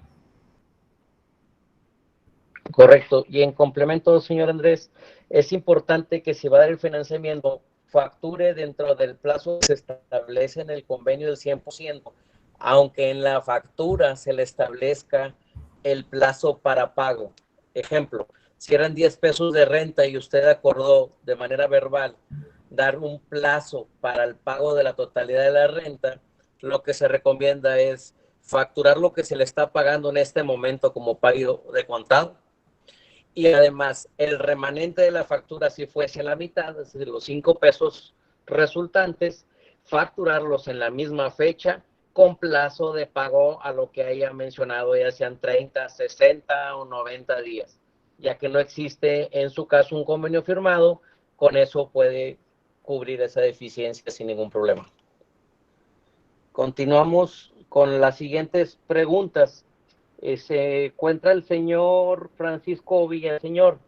Correcto. Y en complemento, señor Andrés, es importante que si va a dar el financiamiento, facture dentro del plazo que se establece en el convenio del 100%, aunque en la factura se le establezca el plazo para pago. Ejemplo, si eran 10 pesos de renta y usted acordó de manera verbal dar un plazo para el pago de la totalidad de la renta, lo que se recomienda es facturar lo que se le está pagando en este momento como pago de contado. Y además, el remanente de la factura, si fuese la mitad, es decir, los 5 pesos resultantes, facturarlos en la misma fecha con plazo de pago a lo que haya mencionado, ya sean 30, 60 o 90 días. Ya que no existe en su caso un convenio firmado, con eso puede cubrir esa deficiencia sin ningún problema. Continuamos con las siguientes preguntas. Se encuentra el señor Francisco Villaseñor.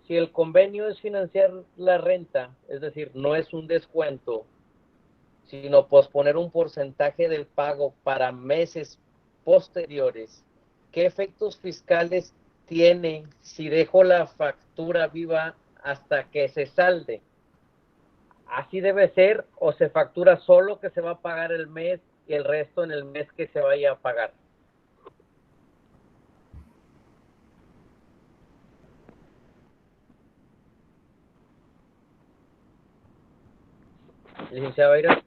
Si el convenio es financiar la renta, es decir, no es un descuento, sino posponer un porcentaje del pago para meses posteriores, ¿qué efectos fiscales tiene si dejo la factura viva hasta que se salde? ¿Así debe ser o se factura solo que se va a pagar el mes y el resto en el mes que se vaya a pagar? Licenciada Bayra.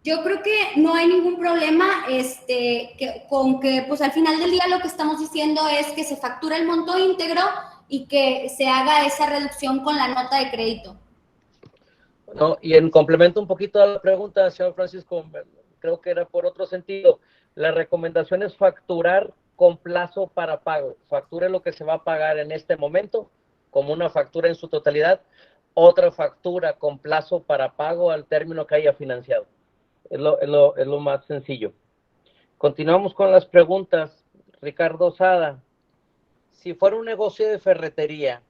Yo creo que no hay ningún problema con que pues al final del día lo que estamos diciendo es que se factura el monto íntegro y que se haga esa reducción con la nota de crédito. No, y en complemento un poquito a la pregunta, señor Francisco, creo que era por otro sentido. La recomendación es facturar con plazo para pago. Facture lo que se va a pagar en este momento como una factura en su totalidad, otra factura con plazo para pago al término que haya financiado. Es lo más sencillo. Continuamos con las preguntas. Ricardo Sada, si fuera un negocio de ferretería,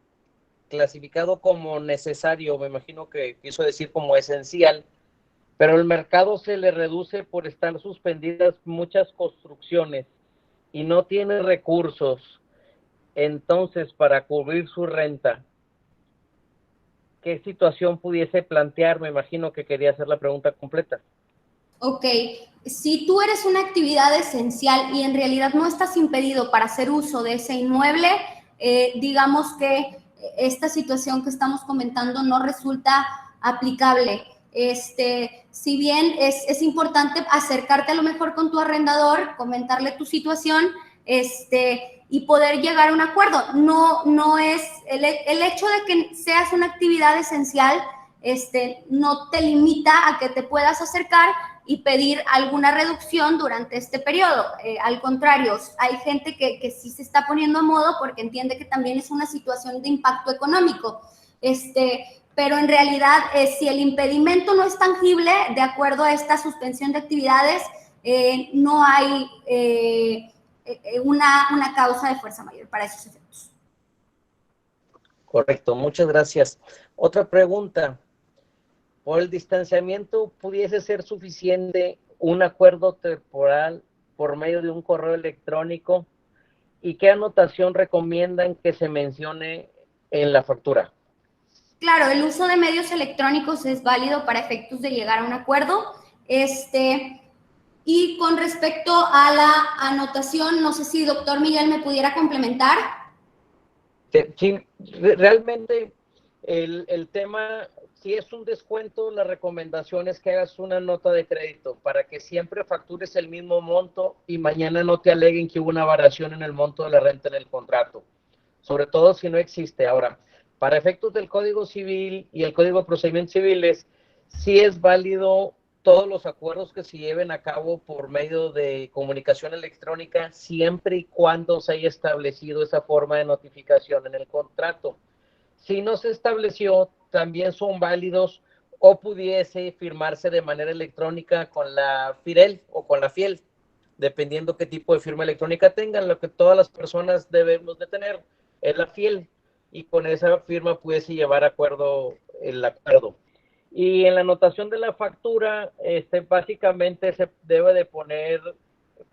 clasificado como necesario, me imagino que quiso decir como esencial, pero el mercado se le reduce por estar suspendidas muchas construcciones y no tiene recursos, entonces para cubrir su renta, ¿qué situación pudiese plantear? Me imagino que quería hacer la pregunta completa. Ok, si tú eres una actividad esencial y en realidad no estás impedido para hacer uso de ese inmueble, digamos que esta situación que estamos comentando no resulta aplicable. Si bien es importante acercarte a lo mejor con tu arrendador, comentarle tu situación, y poder llegar a un acuerdo. No es el hecho de que seas una actividad esencial, no te limita a que te puedas acercar y pedir alguna reducción durante este periodo. Al contrario, hay gente que sí se está poniendo a modo porque entiende que también es una situación de impacto económico. Pero en realidad, si el impedimento no es tangible, de acuerdo a esta suspensión de actividades, no hay una causa de fuerza mayor para esos efectos. Correcto, muchas gracias. Otra pregunta. ¿Por el distanciamiento pudiese ser suficiente un acuerdo temporal por medio de un correo electrónico? ¿Y qué anotación recomiendan que se mencione en la factura? Claro, el uso de medios electrónicos es válido para efectos de llegar a un acuerdo. Y con respecto a la anotación, no sé si doctor Miguel me pudiera complementar. Sí, realmente el tema, si es un descuento, la recomendación es que hagas una nota de crédito para que siempre factures el mismo monto y mañana no te aleguen que hubo una variación en el monto de la renta en el contrato, sobre todo si no existe. Ahora, para efectos del Código Civil y el Código de Procedimientos Civiles, sí es válido todos los acuerdos que se lleven a cabo por medio de comunicación electrónica, siempre y cuando se haya establecido esa forma de notificación en el contrato. Si no se estableció, también son válidos o pudiese firmarse de manera electrónica con la FIREL o con la FIEL, dependiendo qué tipo de firma electrónica tengan. Lo que todas las personas debemos de tener es la FIEL, y con esa firma pudiese llevar acuerdo el acuerdo. Y en la anotación de la factura, básicamente se debe de poner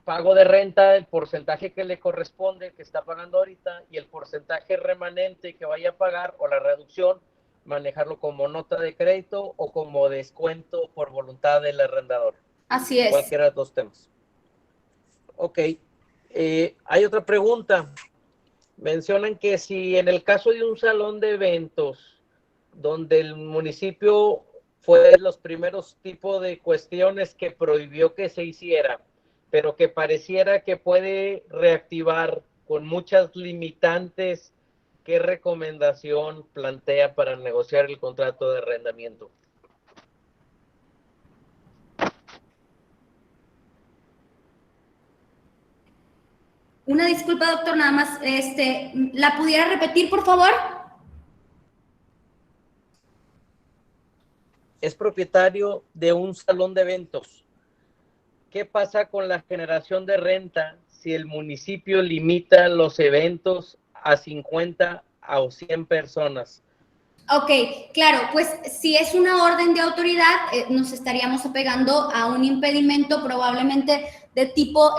pago de renta, el porcentaje que le corresponde, que está pagando ahorita, y el porcentaje remanente que vaya a pagar o la reducción, manejarlo como nota de crédito o como descuento por voluntad del arrendador. Así es. Cualquiera de los dos temas. Ok. Hay otra pregunta. Mencionan que si en el caso de un salón de eventos, donde el municipio fue de los primeros tipos de cuestiones que prohibió que se hiciera, pero que pareciera que puede reactivar con muchas limitantes, ¿qué recomendación plantea para negociar el contrato de arrendamiento? Una disculpa, doctor, nada más, ¿la pudiera repetir, por favor? Es propietario de un salón de eventos. ¿Qué pasa con la generación de renta si el municipio limita los eventos a 50 o 100 personas? Ok, claro, pues si es una orden de autoridad, nos estaríamos apegando a un impedimento probablemente de tipo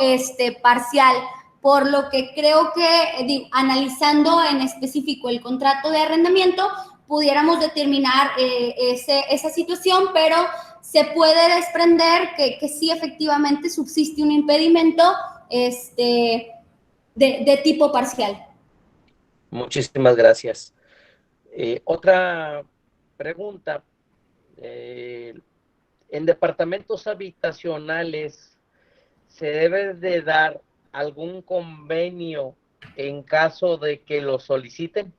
parcial, por lo que creo que analizando en específico el contrato de arrendamiento, pudiéramos determinar esa situación, pero se puede desprender que sí efectivamente subsiste un impedimento de tipo parcial. Muchísimas gracias. Otra pregunta. En departamentos habitacionales, ¿se debe de dar algún convenio en caso de que lo soliciten?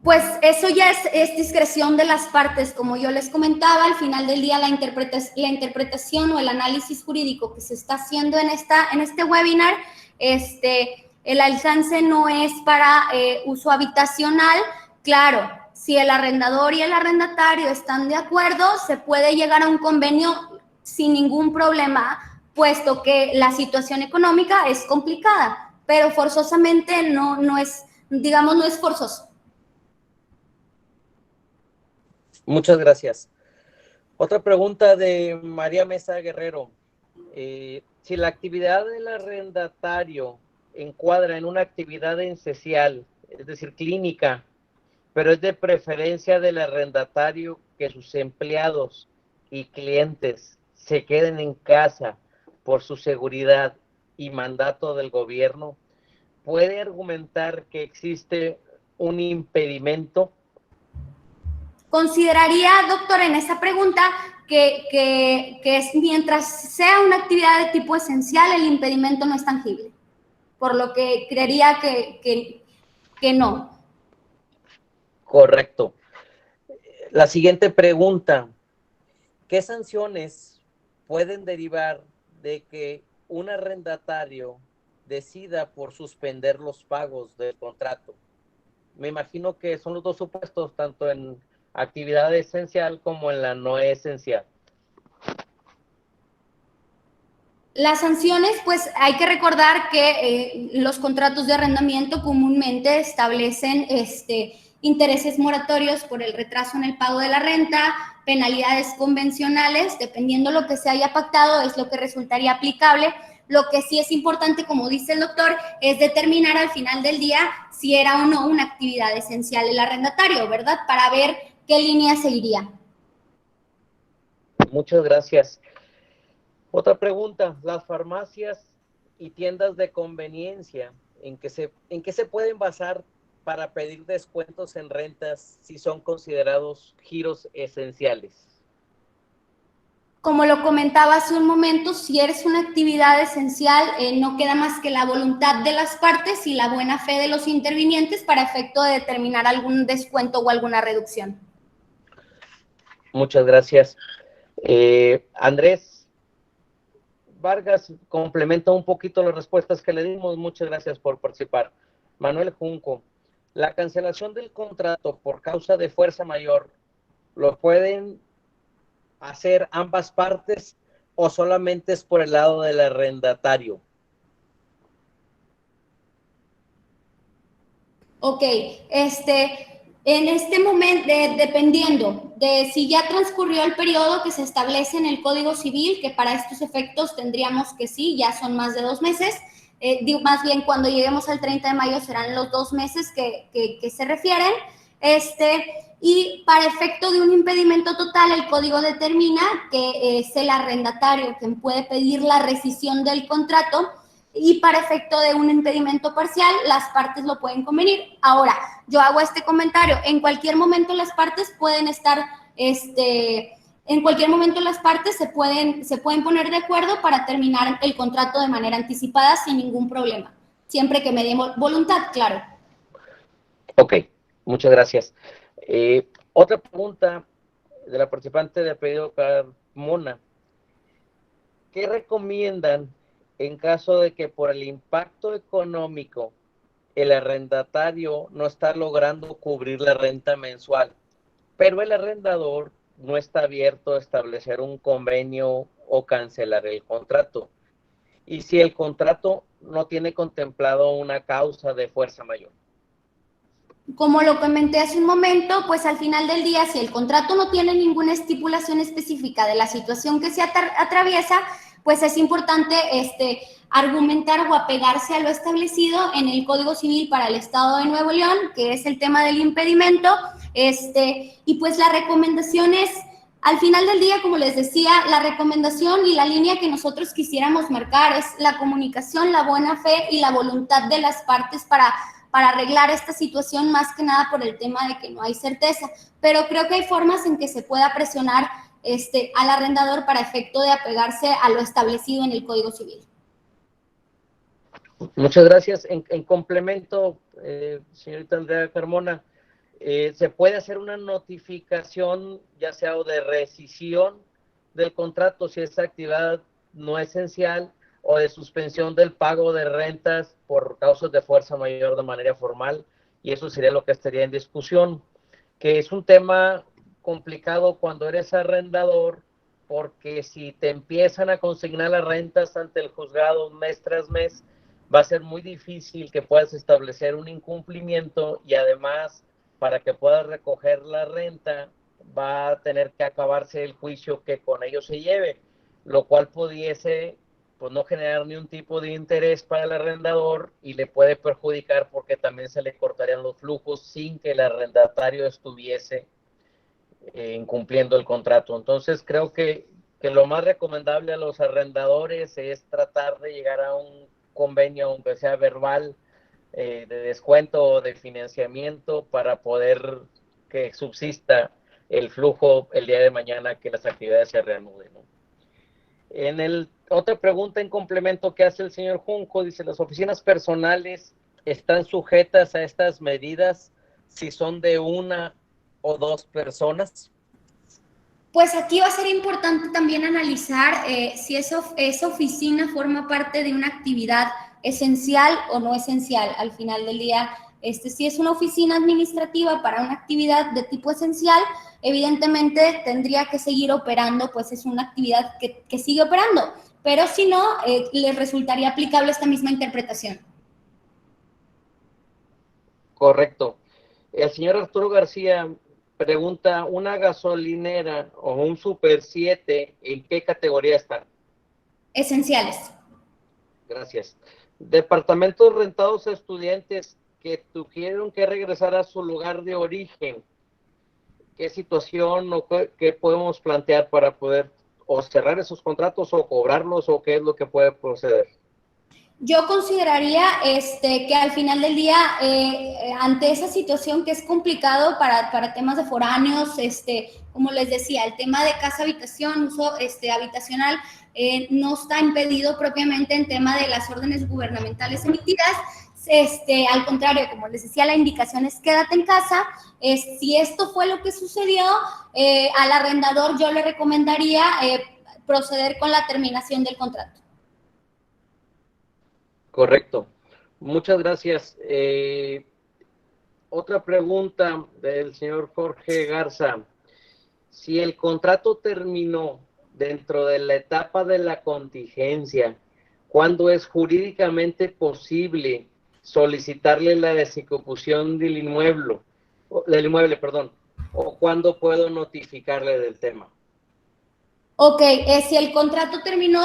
Pues eso ya es discreción de las partes, como yo les comentaba, al final del día la interpretación o el análisis jurídico que se está haciendo en este webinar, el alcance no es para uso habitacional. Claro, si el arrendador y el arrendatario están de acuerdo, se puede llegar a un convenio sin ningún problema, puesto que la situación económica es complicada. pero forzosamente no es, digamos, no es forzoso. Muchas gracias. Otra pregunta de María Mesa Guerrero. Si la actividad del arrendatario encuadra en una actividad esencial, es decir, clínica, pero es de preferencia del arrendatario que sus empleados y clientes se queden en casa por su seguridad y mandato del gobierno, ¿puede argumentar que existe un impedimento? Consideraría, doctor, en esa pregunta que es mientras sea una actividad de tipo esencial, el impedimento no es tangible, por lo que creería que no. Correcto. La siguiente pregunta, ¿qué sanciones pueden derivar de que un arrendatario decida por suspender los pagos del contrato? Me imagino que son los dos supuestos, tanto en actividad esencial como en la no esencial. Las sanciones, pues hay que recordar que los contratos de arrendamiento comúnmente establecen intereses moratorios por el retraso en el pago de la renta, penalidades convencionales, dependiendo lo que se haya pactado, es lo que resultaría aplicable. Lo que sí es importante, como dice el doctor, es determinar al final del día si era o no una actividad esencial el arrendatario, ¿verdad? Para ver qué línea seguiría. Muchas gracias. Otra pregunta, las farmacias y tiendas de conveniencia, ¿en qué se pueden basar para pedir descuentos en rentas si son considerados giros esenciales? Como lo comentaba hace un momento, si eres una actividad esencial, no queda más que la voluntad de las partes y la buena fe de los intervinientes para efecto de determinar algún descuento o alguna reducción. Muchas gracias. Andrés Vargas complementa un poquito las respuestas que le dimos. Muchas gracias por participar. Manuel Junco, la cancelación del contrato por causa de fuerza mayor, ¿lo pueden hacer ambas partes o solamente es por el lado del arrendatario? Ok, en este momento, dependiendo de si ya transcurrió el periodo que se establece en el Código Civil, que para estos efectos tendríamos que sí, ya son más de 2 meses, más bien cuando lleguemos al 30 de mayo serán los 2 meses que se refieren, y para efecto de un impedimento total, el código determina que es el arrendatario quien puede pedir la rescisión del contrato, y para efecto de un impedimento parcial, las partes lo pueden convenir. Ahora, yo hago este comentario, en cualquier momento las partes pueden estar, en cualquier momento las partes se pueden poner de acuerdo para terminar el contrato de manera anticipada sin ningún problema, siempre que me dé voluntad, claro. Ok, muchas gracias. Otra pregunta de la participante de apellido Carmona. ¿Qué recomiendan en caso de que por el impacto económico el arrendatario no está logrando cubrir la renta mensual, pero el arrendador no está abierto a establecer un convenio o cancelar el contrato? Y si el contrato no tiene contemplado una causa de fuerza mayor. Como lo comenté hace un momento, pues al final del día, si el contrato no tiene ninguna estipulación específica de la situación que se atraviesa, pues es importante argumentar o apegarse a lo establecido en el Código Civil para el Estado de Nuevo León, que es el tema del impedimento, y pues la recomendación es, al final del día, como les decía, la recomendación y la línea que nosotros quisiéramos marcar es la comunicación, la buena fe y la voluntad de las partes para arreglar esta situación, más que nada por el tema de que no hay certeza, pero creo que hay formas en que se pueda presionar al arrendador para efecto de apegarse a lo establecido en el Código Civil. Muchas gracias. En complemento, señorita Andrea Carmona, ¿se puede hacer una notificación, ya sea o de rescisión del contrato si esa actividad no es esencial, o de suspensión del pago de rentas por causas de fuerza mayor de manera formal? Y eso sería lo que estaría en discusión, que es un tema complicado cuando eres arrendador, porque si te empiezan a consignar las rentas ante el juzgado mes tras mes, va a ser muy difícil que puedas establecer un incumplimiento, y además para que puedas recoger la renta va a tener que acabarse el juicio que con ello se lleve, lo cual pudiese pues no generar ni un tipo de interés para el arrendador y le puede perjudicar porque también se le cortarían los flujos sin que el arrendatario estuviese incumpliendo el contrato. Entonces creo que lo más recomendable a los arrendadores es tratar de llegar a un convenio, aunque sea verbal, de descuento o de financiamiento para poder que subsista el flujo el día de mañana que las actividades se reanuden, ¿no? Otra pregunta en complemento que hace el señor Junco, dice, ¿las oficinas personales están sujetas a estas medidas si son de una o dos personas? Pues aquí va a ser importante también analizar si esa oficina forma parte de una actividad esencial o no esencial. Al final del día, si es una oficina administrativa para una actividad de tipo esencial, evidentemente tendría que seguir operando, pues es una actividad que sigue operando, pero si no, les resultaría aplicable esta misma interpretación. Correcto. El señor Arturo García pregunta, ¿una gasolinera o un Super 7 en qué categoría están? Esenciales. Gracias. Departamentos rentados a estudiantes que tuvieron que regresar a su lugar de origen. ¿Qué situación o qué podemos plantear para poder o cerrar esos contratos o cobrarlos, o qué es lo que puede proceder? Yo consideraría que al final del día, ante esa situación que es complicado para temas de foráneos, como les decía, el tema de casa-habitación, uso habitacional, no está impedido propiamente en tema de las órdenes gubernamentales emitidas. Al contrario, como les decía, la indicación es quédate en casa. Si esto fue lo que sucedió, al arrendador yo le recomendaría proceder con la terminación del contrato. Correcto. Muchas gracias. Otra pregunta del señor Jorge Garza. Si el contrato terminó dentro de la etapa de la contingencia, ¿cuándo es jurídicamente posible solicitarle la desocupación del inmueble, o cuándo puedo notificarle del tema? Ok, si el contrato terminó,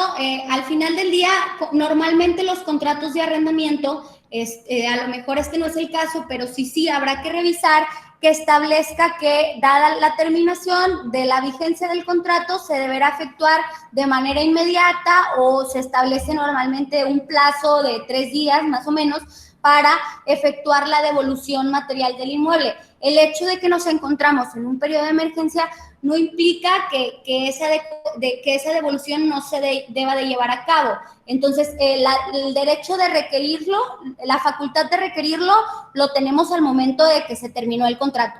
al final del día, normalmente los contratos de arrendamiento, a lo mejor no es el caso, pero sí habrá que revisar que establezca que, dada la terminación de la vigencia del contrato, se deberá efectuar de manera inmediata, o se establece normalmente un plazo de 3 días más o menos para efectuar la devolución material del inmueble. El hecho de que nos encontramos en un periodo de emergencia no implica que esa devolución no se deba de llevar a cabo. Entonces, el derecho de requerirlo, la facultad de requerirlo, lo tenemos al momento de que se terminó el contrato.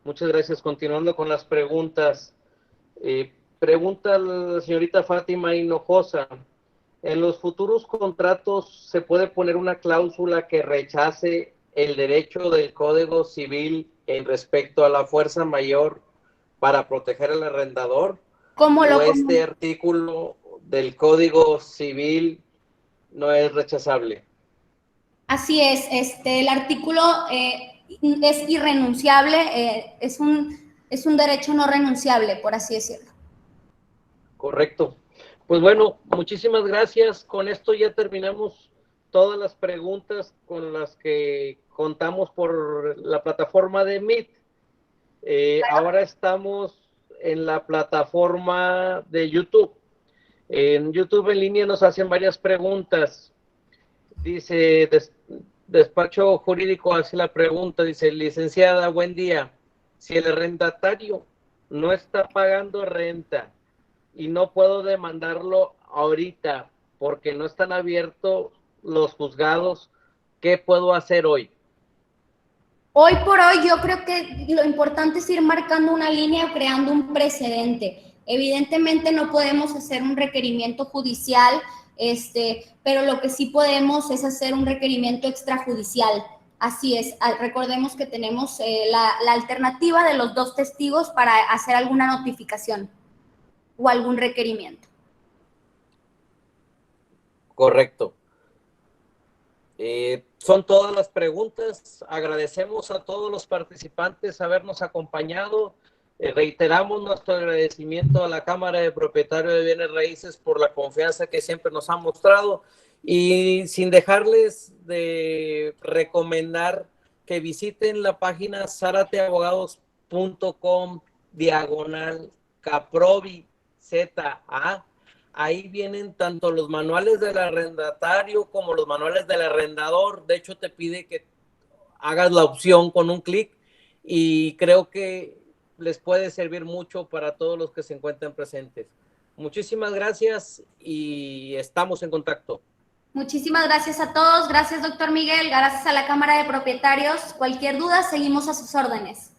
Muchas gracias. Continuando con las preguntas. Pregunta la señorita Fátima Hinojosa. ¿En los futuros contratos se puede poner una cláusula que rechace el derecho del Código Civil en respecto a la fuerza mayor para proteger al arrendador? ¿O este artículo del Código Civil no es rechazable? Así es, el artículo es irrenunciable, es un derecho no renunciable, por así decirlo. Correcto. Pues bueno, muchísimas gracias. Con esto ya terminamos todas las preguntas con las que contamos por la plataforma de Meet. Ahora estamos en la plataforma de YouTube. En YouTube en línea nos hacen varias preguntas. Dice, Despacho Jurídico hace la pregunta, dice, licenciada, buen día. Si el arrendatario no está pagando renta y no puedo demandarlo ahorita porque no están abiertos los juzgados, ¿qué puedo hacer hoy? Hoy por hoy yo creo que lo importante es ir marcando una línea o creando un precedente. Evidentemente no podemos hacer un requerimiento judicial, pero lo que sí podemos es hacer un requerimiento extrajudicial. Así es, recordemos que tenemos la alternativa de los 2 testigos para hacer alguna notificación o algún requerimiento. Correcto. Son todas las preguntas. Agradecemos a todos los participantes habernos acompañado. Reiteramos nuestro agradecimiento a la Cámara de Propietarios de Bienes Raíces por la confianza que siempre nos han mostrado, y sin dejarles de recomendar que visiten la página zarateabogados.com/Caprovi-ZA. Ahí vienen tanto los manuales del arrendatario como los manuales del arrendador. De hecho, te pide que hagas la opción con un clic, y creo que les puede servir mucho para todos los que se encuentran presentes. Muchísimas gracias y estamos en contacto. Muchísimas gracias a todos. Gracias, doctor Miguel. Gracias a la Cámara de Propietarios. Cualquier duda, seguimos a sus órdenes.